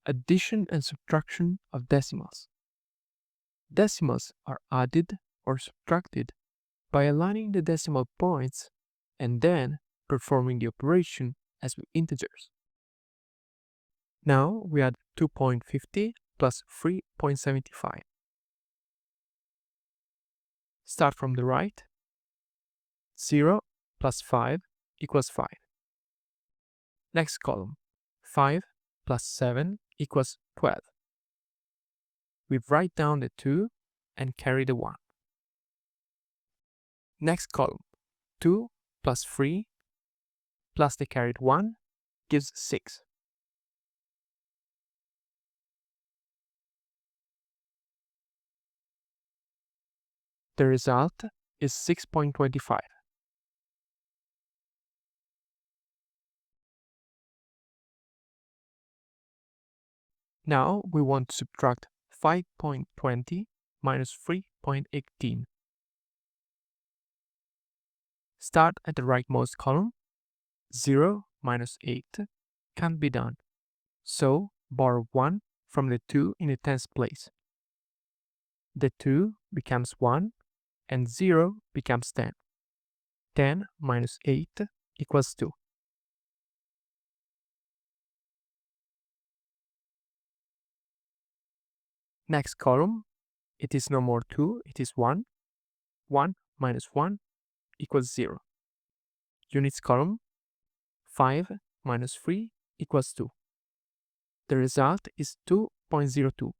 addition and subtraction of decimals. Decimals are added or subtracted by aligning the decimal points and then performing the operation as with integers. Now we add 2.50 plus 3.75. Start from the right. 0 plus 5 equals 5. Next column, 5 plus 7 equals 12. We write down the 2 and carry the 1. Next column, 2 plus 3 plus the carried 1 gives 6. The result is 6.25. Now we want to subtract 5.20 minus 3.18. Start at the rightmost column. 0 minus 8 can't be done, so borrow 1 from the 2 in the tens place. The 2 becomes 1 and 0 becomes 10. 10 minus 8 equals 2. Next column, it is no more 2, it is 1. 1 minus 1 equals 0. Units column, 5 minus 3 equals 2. The result is 2.02.